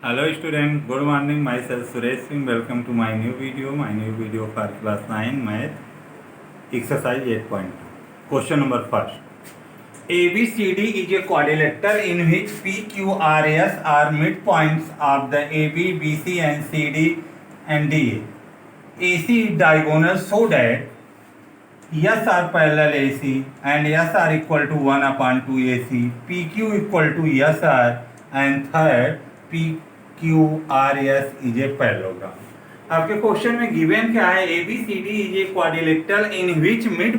Hello student, good morning. Myself Suresh Singh. Welcome to my new video. My new video for class 9 math exercise 8.2. Question number first. ABCD is a quadrilateral in which PQRS are midpoints of the AB, BC and CD and DA. AC is diagonal so that S are parallel AC and S are equal to 1 upon 2 AC. PQ equal to SR and third PQRS is a parallelogram. आपके question में given क्या है? ABCD is a quadrilateral in which mid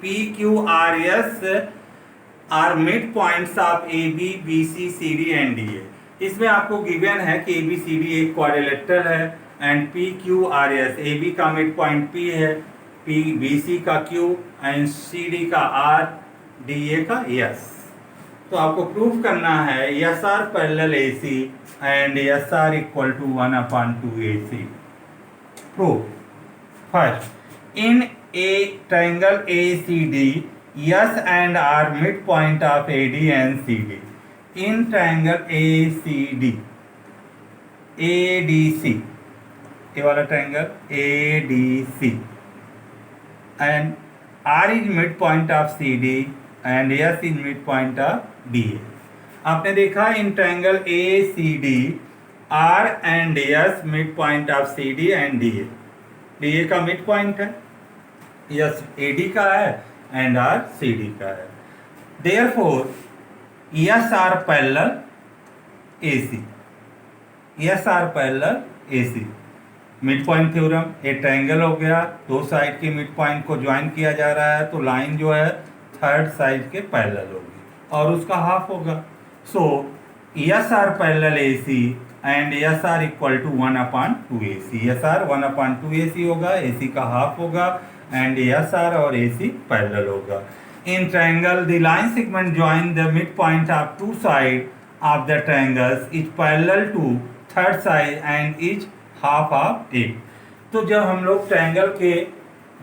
PQRS are mid points of AB, BC, CD and DA. इसमें आपको given है कि ABCD एक quadrilateral है एंड PQRS AB का मिड पॉइंट P है, BC का Q एंड CD का R, DA का S. तो आपको प्रूव करना है SR parallel AC and SR equal to 1 upon 2 AC. Proof. First, in a triangle ACD, S and R midpoint of AD and CD. In triangle ACD, ADC, ये वाला triangle ADC, and R is midpoint of CD and S is midpoint of DA. आपने देखा in triangle ACD R and S mid point of CD and DA. DA का mid point है, S AD का है and R CD का है. Therefore S R parallel AC. S R parallel AC. Mid point theorem, एक triangle हो गया, दो साइड के मिड पॉइंट को ज्वाइन किया जा रहा है तो लाइन जो है थर्ड साइड के पैरेलल होगी और उसका हाफ होगा. So S R parallel AC and S R equal to 1 upon 2 AC. S R 1 upon 2 AC होगा, AC का हाफ होगा एंड एस आर और AC पैरेलल होगा. In triangle the line segment join the mid point of two side of the triangles is parallel to third side and is half of it. तो जब हम लोग triangle के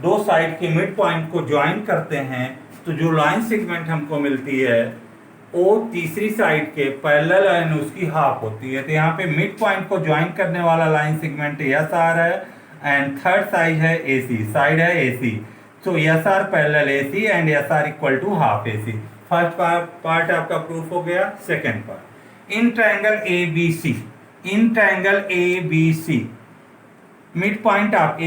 दो side के mid point को join करते हैं तो जो लाइन सेगमेंट हमको मिलती है वो तीसरी साइड के पैरेलल एंड उसकी हाफ होती है. तो यहाँ पे मिड पॉइंट को ज्वाइन करने वाला लाइन सेगमेंट एस आर है एंड थर्ड साइड है AC, साइड है AC. तो S R parallel AC and S R equal to half AC. First part आपका प्रूफ हो गया. Second part, in triangle ABC, in triangle ABC mid point of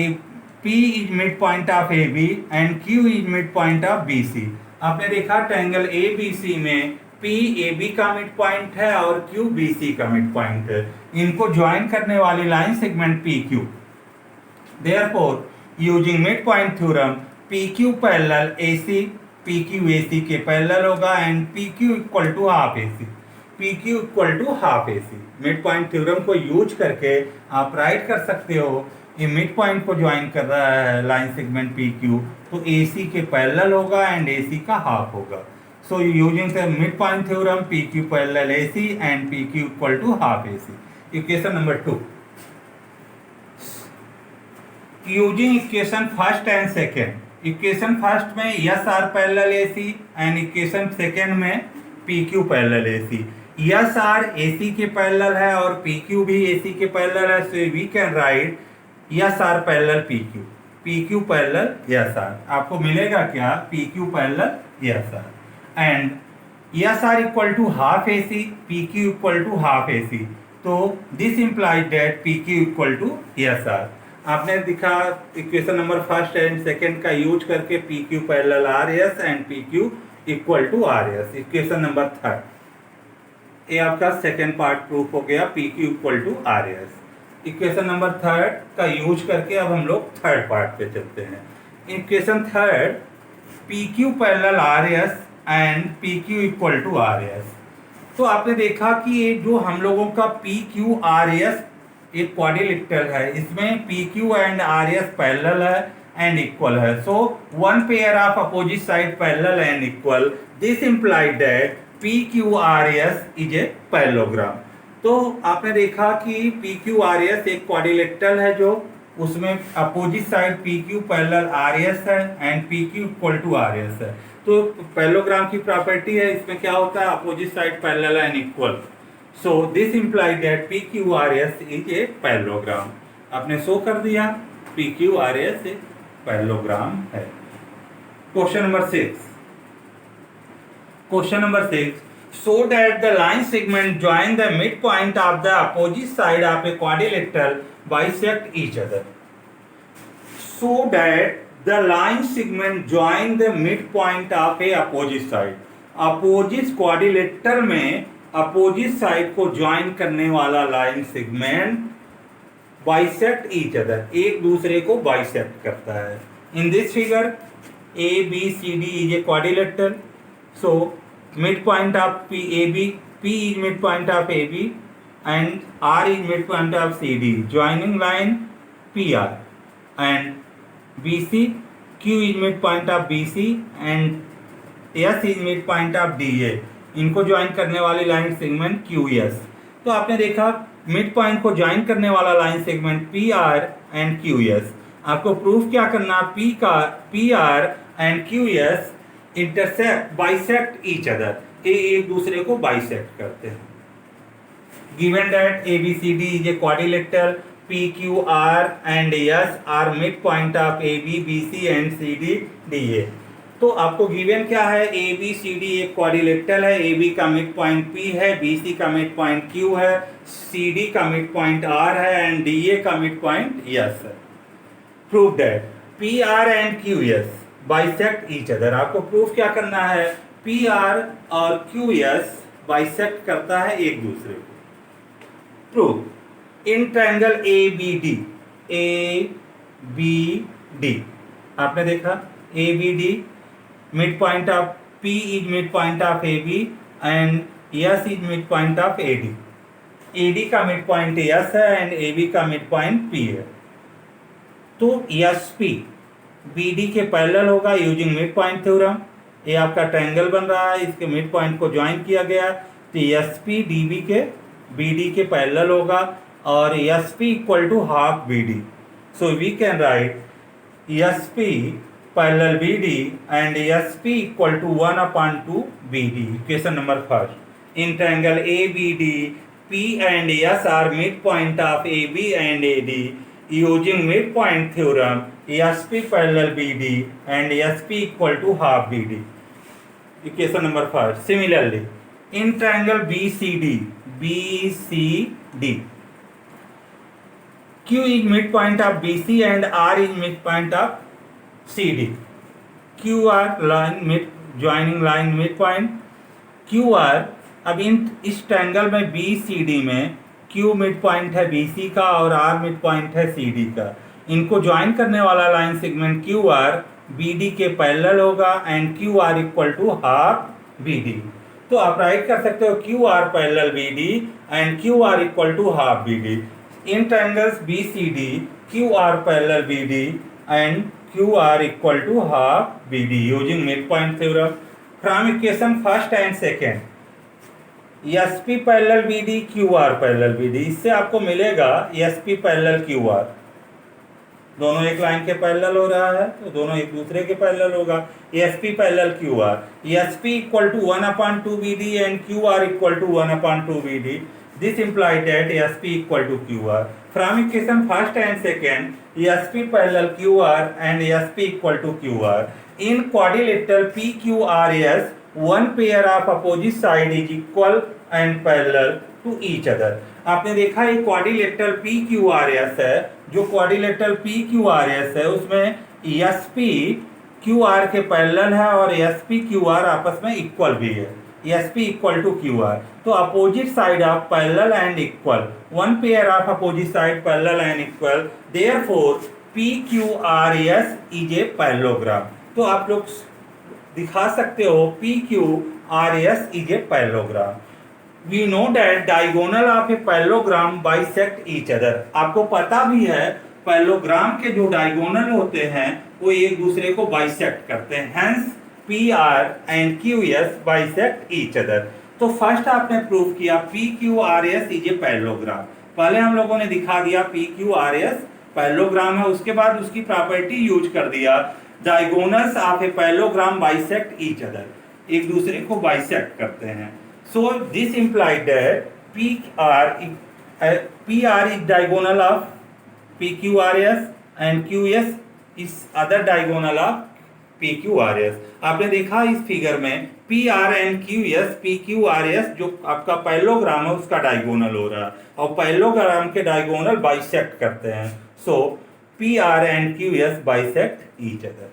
P is midpoint of AB and Q is midpoint of BC. आपने देखा triangle ABC में P AB का mid point है और Q BC का mid point है. इनको join करने वाली line segment PQ. Therefore using mid point theorem PQ parallel AC, PQ AC के पैरेलल होगा and PQ equal to half AC. PQ equal to half AC. Mid point theorem को use करके आप write कर सकते हो ये मिड पॉइंट को ज्वाइन कर रहा है लाइन सेगमेंट PQ तो AC के पैरेलल होगा एंड AC का हाफ होगा. So using the mid point theorem PQ parallel AC and PQ equal to half AC. Equation number 2, using equation first and second. Equation first में S R parallel AC and equation second में PQ parallel AC. S R AC के parallel है और PQ भी AC के parallel है. So we can right S R parallel PQ, PQ parallel S R. आपको मिलेगा क्या? PQ parallel S R and S R equal to half AC, PQ equal to half AC. तो this implies that PQ equal to S R. आपने दिखा equation number first and second का use करके PQ parallel RS and PQ equal to RS. Equation number third, ये आपका second part proof हो गया PQ equal to RS. Equation number third का use करके अब हम लोग थर्ड पार्ट पे चलते हैं. Equation third PQ parallel RS and PQ equal to RS. तो आपने देखा कि ये जो हम लोगों का PQRS एक क्वाड्रिलेटरल है, इसमें PQ एंड RS पैरेलल है एंड इक्वल है. So one pair of opposite side parallel and equal. This implied that PQRS is a parallelogram. तो आपने देखा कि PQRS एक क्वाड्रिलेटरल है जो उसमें opposite side PQ parallel RS है and PQ equal to RS है. तो पैरेललोग्राम की प्रॉपर्टी है, इसमें क्या होता है? Opposite side parallel and equal. So this implied that PQRS is a parallelogram. आपने शो कर दिया PQRS एक पैरेललोग्राम है। Question number 6, show that the line segment join the midpoint of the opposite side of a quadrilateral bisect each other. So that the line segment join the midpoint of a opposite side. Opposite quadrilateral में opposite side को join करने वाला line segment bisect each other, एक दूसरे को bisect करता है। In this figure A B C D is a quadrilateral, so mid point of P A B, P is mid point of A B and R is mid point of C D, joining line P R, and B C, Q is mid point of B C and S is mid point of D A, इनको join करने वाली line segment Q S. तो आपने देखा mid point को join करने वाला line segment P R and Q S. आपको प्रूफ क्या करना, P R and Q S intersect bisect each other, ये एक दूसरे को बाइसेक्ट करते हैं। Given that A B C D is a quadrilateral, P Q R and S are mid point of A B, B C and C D D A. तो आपको given क्या है, ए बी सी डी एक quadrilateral है, A B का mid point P है, B C का mid point Q है, सी डी का मिड पॉइंट आर है एंड डी ए का मिड पॉइंट एस है। Prove that P R and Q S bisect each other. आपको proof क्या करना है, पी आर और क्यू एस बाइसेक्ट करता है एक दूसरे को। Proof in triangle A B D, A B D आपने देखा A B D midpoint of P is midpoint of AB and S is midpoint of AD. AD का midpoint S है and AB का midpoint P है। तो SP BD के parallel होगा using midpoint theorem. ये आपका ट्रायंगल बन रहा है, इसके midpoint को ज्वाइन किया गया, तो SP DB के BD के पैरेलल होगा और SP equal to half BD। So we can write SP parallel BD and SP equal to 1/2 BD. Question number 1. In triangle ABD, P and S are midpoint of AB and AD. Using midpoint theorem, SP parallel BD and SP equal to half BD. Question number 1. Similarly, in triangle BCD, Q is midpoint of BC and R is midpoint of CD. QR line mid joining line midpoint QR। अब इस triangle में BCD में Q mid point है BC का और R mid point है CD का, इनको ज्वाइन करने वाला लाइन सेगमेंट QR BD के पैरेलल होगा and QR equal to half BD। तो आप राइट कर सकते हो QR parallel BD and QR equal to half BD। In triangles BCD QR parallel BD and QR equal to half BD using midpoint theorem from equation first and second। SP parallel BD QR parallel BD, इससे आपको मिलेगा SP parallel QR, दोनों एक line के parallel हो रहा है तो दोनों एक दूसरे के पैरेलल होगा। SP parallel QR, SP equal to 1/2 BD and QR equal to 1/2 BD। This implies that SP equal to QR। From equation first and second, SP parallel QR and SP equal to QR। In quadrilateral PQRS, one pair of opposite side is equal and parallel to each other। आपने देखा ये quadrilateral PQRS है, जो quadrilateral PQRS है उसमें SP QR के parallel है और SP QR आपस में इक्वल भी है, SP equal to QR। तो opposite side of parallel and equal, one pair of opposite side parallel and equal, therefore PQRS is a parallelogram. तो आप लोग दिखा सकते हो PQRS is a parallelogram. We know that diagonal of a parallelogram bisect each other. आपको पता भी है पैरेललोग्राम के जो डायगोनल होते हैं वो एक दूसरे को बाइसेक्ट करते हैं, hence PR and QS bisect each other। तो फर्स्ट आपने प्रूव किया PQRS इज ए पैरेललोग्राम। पहले हम लोगों ने दिखा दिया PQRS पैरेललोग्राम है, उसके बाद उसकी प्रॉपर्टी यूज कर दिया diagonals of a parallelogram bisect each other, एक दूसरे को बाइसेक्ट करते हैं। So this implied that PR is diagonal of PQRS and QS is other diagonal of PQRS। आपने देखा इस फिगर में PR एंड QS PQRS जो आपका पैरेललोग्राम है उसका डायगोनल हो रहा है और पैरेललोग्राम के डायगोनल बाइसेक्ट करते हैं। सो PR and QS bisect each other.